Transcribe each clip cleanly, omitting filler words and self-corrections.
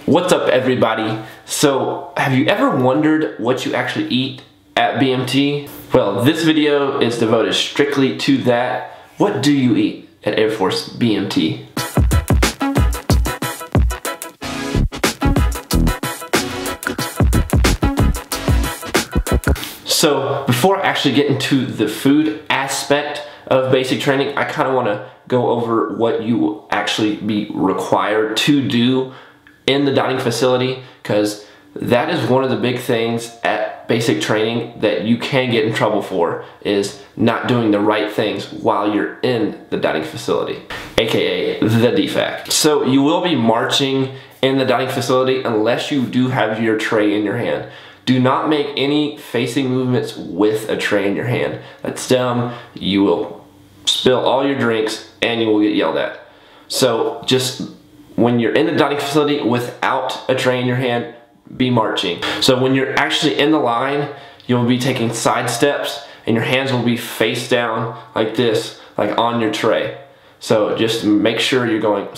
What's up, everybody? So, have you ever wondered what you actually eat at BMT? Well, this video is devoted strictly to that. What do you eat at Air Force BMT? So, before I actually get into the food aspect of basic training, I kind of want to go over what you will actually be required to do in the dining facility, because that is one of the big things at basic training that you can get in trouble for, is not doing the right things while you're in the dining facility, aka the DFAC. So you will be marching in the dining facility unless you do have your tray in your hand. Do not make any facing movements with a tray in your hand. That's dumb. You will spill all your drinks and you will get yelled at. So just when you're in the dining facility without a tray in your hand, be marching. So when you're actually in the line, you'll be taking side steps and your hands will be face down like this, like on your tray. So just make sure you're going,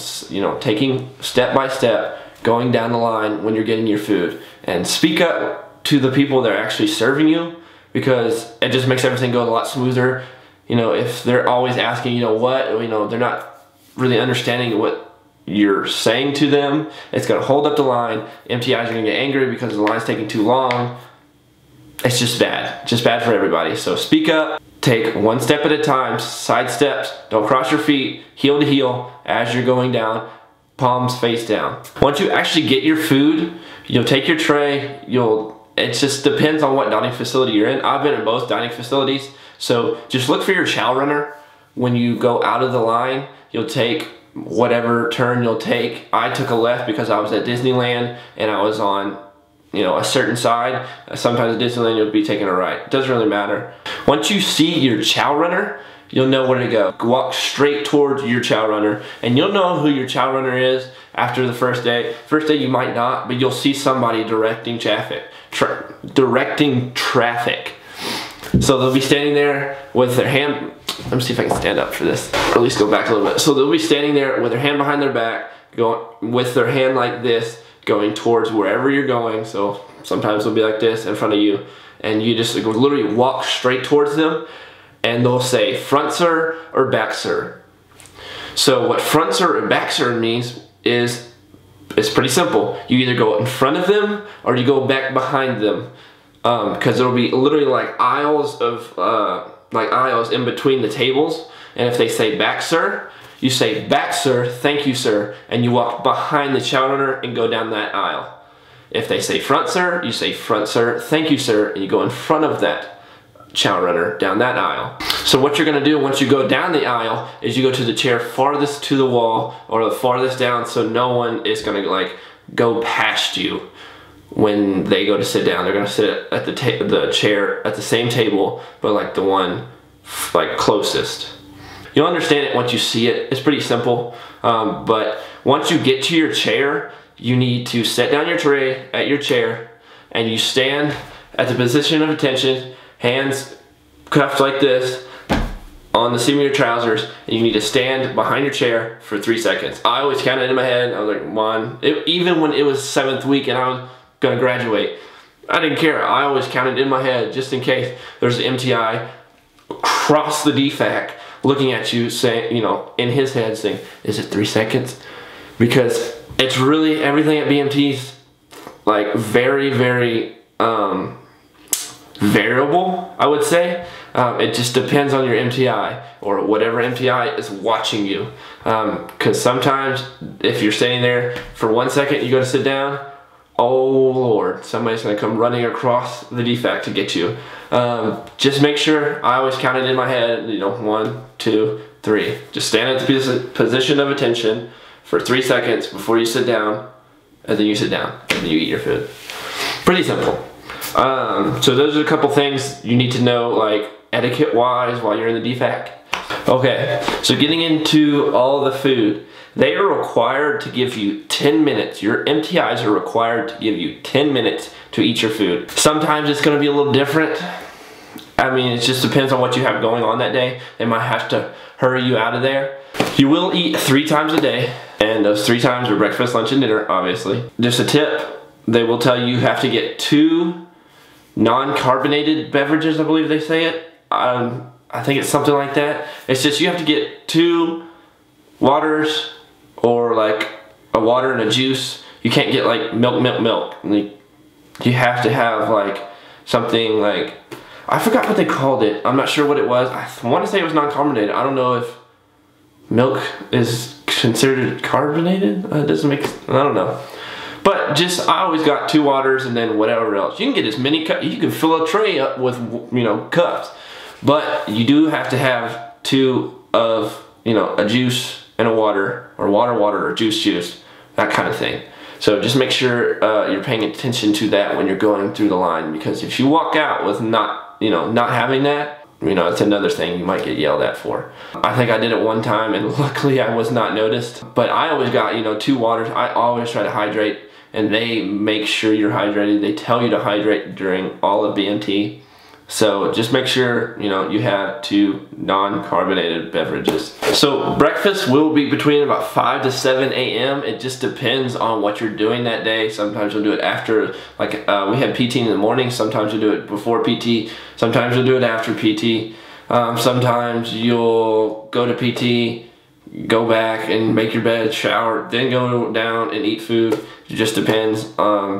taking step by step, going down the line when you're getting your food. And speak up to the people that are actually serving you, because it just makes everything go a lot smoother. If they're always asking, they're not really understanding what you're saying to them, it's going to hold up the line. MTIs are going to get angry because the line's taking too long. It's just bad for everybody. So speak up, take one step at a time, side steps, don't cross your feet, heel to heel as you're going down, palms face down. Once you actually get your food, you'll take your tray, it just depends on what dining facility you're in. I've been in both dining facilities, so just look for your chow runner. When you go out of the line, you'll take whatever turn you'll take. I took a left because I was at Disneyland and I was on a certain side. Sometimes at Disneyland you'll be taking a right. It doesn't really matter. Once you see your chow runner, you'll know where to go. Walk straight towards your chow runner, and you'll know who your chow runner is after the first day. First day you might not, but you'll see somebody directing traffic. So they'll be standing there with their hand. Let me see if I can stand up for this, or at least go back a little bit. So they'll be standing there with their hand behind their back, going with their hand like this, going towards wherever you're going. So sometimes they'll be like this in front of you, and you just literally walk straight towards them, and they'll say front sir or back sir. So what front sir or back sir means is, it's pretty simple. You either go in front of them or you go back behind them, because it'll be literally like aisles in between the tables. And if they say back sir, you say back sir, thank you sir, and you walk behind the chow runner and go down that aisle. If they say front sir, you say front sir, thank you sir, and you go in front of that chow runner down that aisle. So what you're gonna do once you go down the aisle is you go to the chair farthest to the wall or the farthest down, so no one is gonna go past you. When they go to sit down, they're gonna sit at the chair at the same table, but the one closest. You'll understand it once you see it. It's pretty simple, but once you get to your chair, you need to set down your tray at your chair, and you stand at the position of attention, hands cuffed like this on the seam of your trousers, and you need to stand behind your chair for 3 seconds. I always counted in my head. I was like, 1. Even when it was 7th week and I was gonna graduate, I didn't care. I always counted in my head just in case there's an MTI across the DFAC looking at you saying, in his head saying, is it 3 seconds? Because it's really, everything at BMT's very, very variable, I would say. It just depends on your MTI or whatever MTI is watching you. Because sometimes if you're standing there for 1 second, you go to sit down, oh Lord, somebody's gonna come running across the DFAC to get you. Just make sure, I always counted in my head, 1, 2, 3. Just stand at the position of attention for 3 seconds before you sit down, and then you sit down, and then you eat your food. Pretty simple. So those are a couple things you need to know, etiquette wise, while you're in the DFAC. Okay, so getting into all the food. They are required to give you 10 minutes. Your MTIs are required to give you 10 minutes to eat your food. Sometimes it's gonna be a little different. It just depends on what you have going on that day. They might have to hurry you out of there. You will eat 3 times a day. And those 3 times are breakfast, lunch, and dinner, obviously. Just a tip, they will tell you have to get 2 non-carbonated beverages, I believe they say it. I think it's something like that. It's just you have to get 2 waters, or like a water and a juice. You can't get like milk. Like, you have to have like something like, I forgot what they called it. I'm not sure what it was. I want to say it was non-carbonated. I don't know if milk is considered carbonated. It doesn't make, I don't know. But just, I always got 2 waters and then whatever else. You can get as many cups, you can fill a tray up with, you know, cups. But you do have to have 2 of, you know, a juice and a water, or water, or juice, that kind of thing. So just make sure you're paying attention to that when you're going through the line, because if you walk out with not having that, you know, it's another thing you might get yelled at for. I think I did it one time and luckily I was not noticed. But I always got, you know, 2 waters. I always try to hydrate, and they make sure you're hydrated. They tell you to hydrate during all of BMT. So just make sure, you know, you have 2 non-carbonated beverages. So breakfast will be between about 5 to 7 a.m. It just depends on what you're doing that day. Sometimes we'll do it after, like we had PT in the morning. Sometimes we'll do it before PT. Sometimes we'll do it after PT. Sometimes you'll go to PT, go back and make your bed, shower, then go down and eat food. It just depends.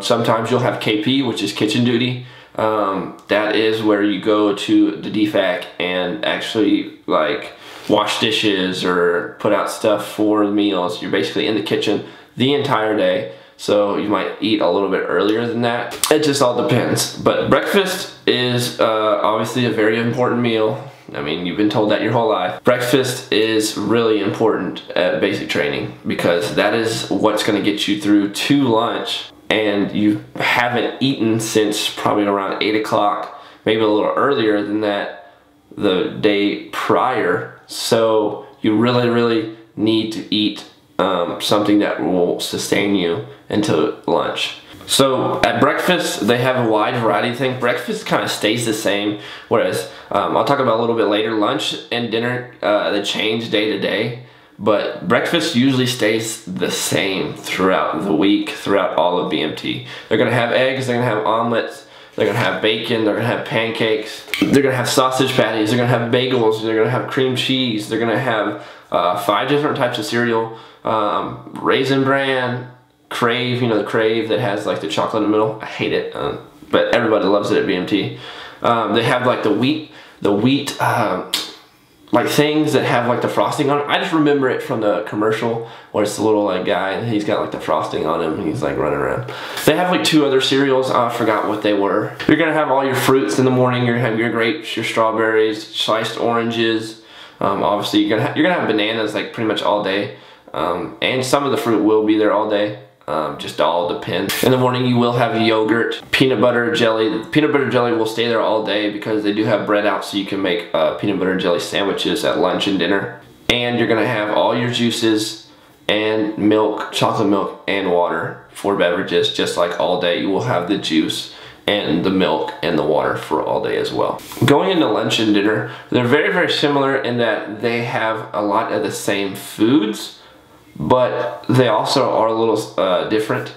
Sometimes you'll have KP, which is kitchen duty. That is where you go to the DFAC and actually like wash dishes or put out stuff for the meals. You're basically in the kitchen the entire day, so you might eat a little bit earlier than that. It just all depends. But breakfast is obviously a very important meal. I mean, you've been told that your whole life. Breakfast is really important at basic training, because that is what's going to get you through to lunch. And you haven't eaten since probably around 8 o'clock, maybe a little earlier than that the day prior. So you really need to eat something that will sustain you until lunch. So at breakfast, they have a wide variety of things. Breakfast kind of stays the same, whereas I'll talk about a little bit later, lunch and dinner, they change day to day. But breakfast usually stays the same throughout the week, throughout all of BMT. They're gonna have eggs, they're gonna have omelets, they're gonna have bacon, they're gonna have pancakes, they're gonna have sausage patties, they're gonna have bagels, they're gonna have cream cheese, they're gonna have 5 different types of cereal, Raisin Bran, Crave, you know, the Crave that has like the chocolate in the middle. I hate it, but everybody loves it at BMT. They have like the wheat, like things that have like the frosting on it. I just remember it from the commercial where it's the little like guy and he's got like the frosting on him and he's like running around. They have like 2 other cereals. I forgot what they were. You're gonna have all your fruits in the morning. You're gonna have your grapes, your strawberries, sliced oranges. Obviously you're gonna have bananas like pretty much all day. And some of the fruit will be there all day. Just all depends. In the morning you will have yogurt, peanut butter jelly. The peanut butter jelly will stay there all day because they do have bread out, so you can make peanut butter and jelly sandwiches at lunch and dinner. And you're gonna have all your juices and milk, chocolate milk and water for beverages, just like all day. You will have the juice and the milk and the water for all day as well. Going into lunch and dinner, they're very similar in that they have a lot of the same foods, but they also are a little different.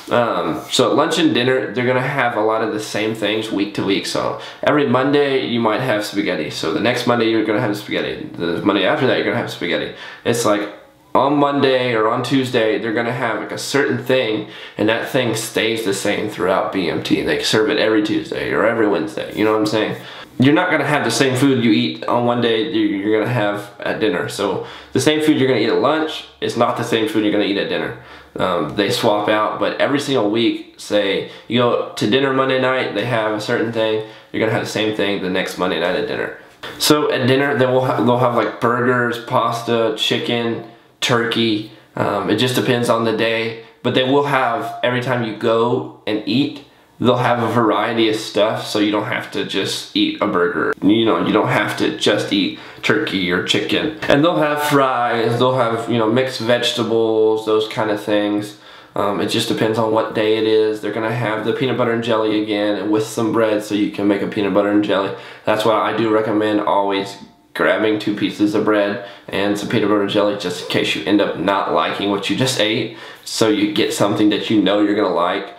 So at lunch and dinner, they're gonna have a lot of the same things week to week. So every Monday you might have spaghetti. So the next Monday you're gonna have spaghetti. The Monday after that you're gonna have spaghetti. It's like on Monday or on Tuesday, they're gonna have like a certain thing, and that thing stays the same throughout BMT. They serve it every Tuesday or every Wednesday, you know what I'm saying? You're not gonna have the same food you eat on one day you're gonna have at dinner. So the same food you're gonna eat at lunch is not the same food you're gonna eat at dinner. They swap out, but every single week, say you go to dinner Monday night, they have a certain thing, you're gonna have the same thing the next Monday night at dinner. So at dinner, they'll have like burgers, pasta, chicken, turkey. It just depends on the day, but they will have, every time you go and eat, they'll have a variety of stuff, so you don't have to just eat a burger. You know, you don't have to just eat turkey or chicken. And they'll have fries, they'll have, you know, mixed vegetables, those kind of things. It just depends on what day it is. They're gonna have the peanut butter and jelly again, and with some bread so you can make a peanut butter and jelly. That's why I do recommend always grabbing 2 pieces of bread and some peanut butter and jelly just in case you end up not liking what you just ate, so you get something that you know you're gonna like,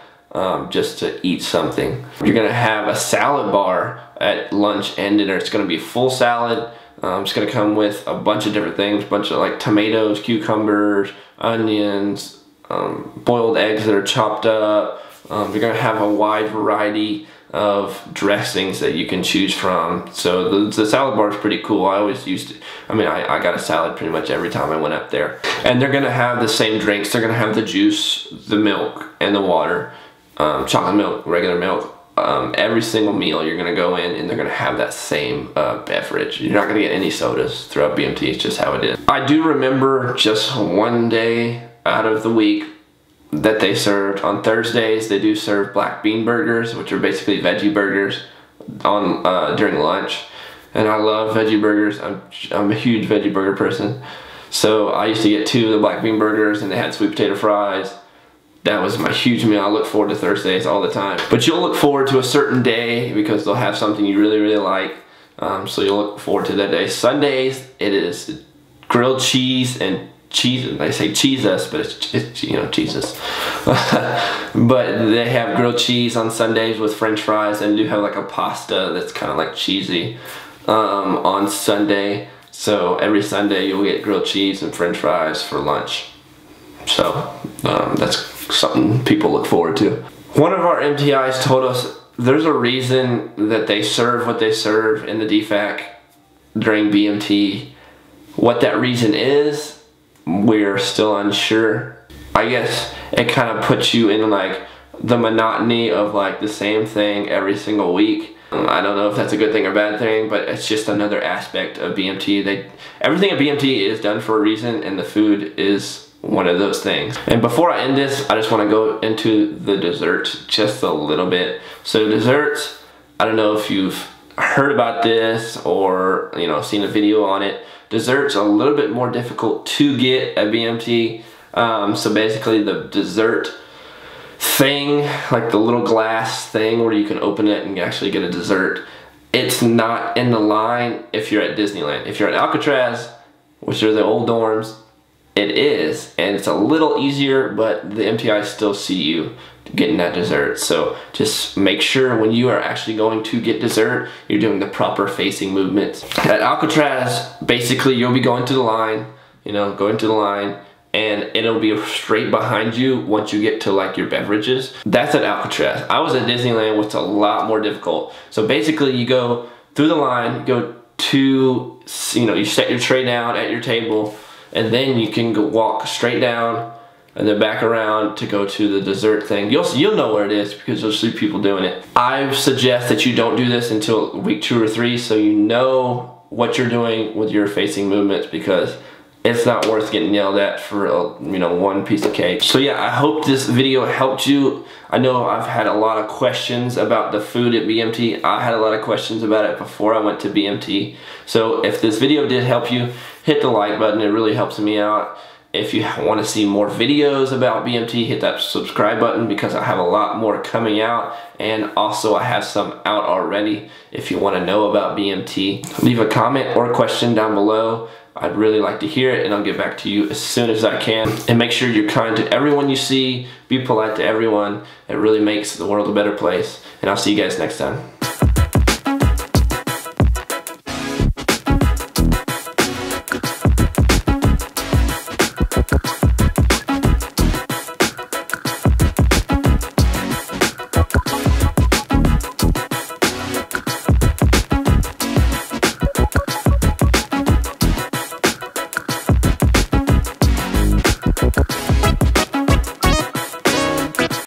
just to eat something. You're gonna have a salad bar at lunch and dinner. It's gonna be a full salad. It's gonna come with a bunch of different things, a bunch of like tomatoes, cucumbers, onions, boiled eggs that are chopped up. You're gonna have a wide variety of dressings that you can choose from. So the salad bar is pretty cool. I always used it. I mean, I got a salad pretty much every time I went up there. And they're gonna have the same drinks. They're gonna have the juice, the milk, and the water. Chocolate milk, regular milk. Every single meal you're gonna go in and they're gonna have that same beverage. You're not gonna get any sodas throughout BMT. It's just how it is. I do remember just one day out of the week that they served. On Thursdays, they do serve black bean burgers, which are basically veggie burgers on during lunch. And I love veggie burgers. I'm a huge veggie burger person. So I used to get 2 of the black bean burgers, and they had sweet potato fries. That was my huge meal. I look forward to Thursdays all the time. But you'll look forward to a certain day because they'll have something you really, really like. So you'll look forward to that day. Sundays, it is grilled cheese and cheese. They say cheese-us, but it's you know, Jesus. But they have grilled cheese on Sundays with French fries, and do have like a pasta that's kind of like cheesy on Sunday. So every Sunday you'll get grilled cheese and French fries for lunch. So that's something people look forward to. One of our MTIs told us there's a reason that they serve what they serve in the DFAC during BMT. What that reason is, we're still unsure. I guess it kind of puts you in like the monotony of like the same thing every single week. I don't know if that's a good thing or bad thing, but it's just another aspect of BMT. Everything at BMT is done for a reason, and the food is one of those things. And before I end this, I just want to go into the desserts just a little bit. So desserts, I don't know if you've heard about this or seen a video on it. Desserts are a little bit more difficult to get at BMT. So basically the dessert thing, like the little glass thing where you can open it and actually get a dessert, it's not in the line if you're at Disneyland. If you're at Alcatraz, which are the old dorms, it is, and it's a little easier, but the MTI still see you getting that dessert. So just make sure when you are actually going to get dessert, you're doing the proper facing movements. At Alcatraz, basically you'll be going to the line, going to the line, and it'll be straight behind you once you get to like your beverages. That's at Alcatraz. I was at Disneyland, which is a lot more difficult. So basically you go through the line, go to, you set your tray down at your table, and then you can go walk straight down and then back around to go to the dessert thing. You'll know where it is because you'll see people doing it. I suggest that you don't do this until week 2 or 3, so you know what you're doing with your facing movements, because it's not worth getting yelled at for one piece of cake. So yeah, I hope this video helped you. I know I've had a lot of questions about the food at BMT. I had a lot of questions about it before I went to BMT. So if this video did help you, hit the like button. It really helps me out. If you want to see more videos about BMT, hit that subscribe button because I have a lot more coming out, and also I have some out already if you want to know about BMT. Leave a comment or a question down below. I'd really like to hear it, and I'll get back to you as soon as I can. And make sure you're kind to everyone you see. Be polite to everyone. It really makes the world a better place. And I'll see you guys next time.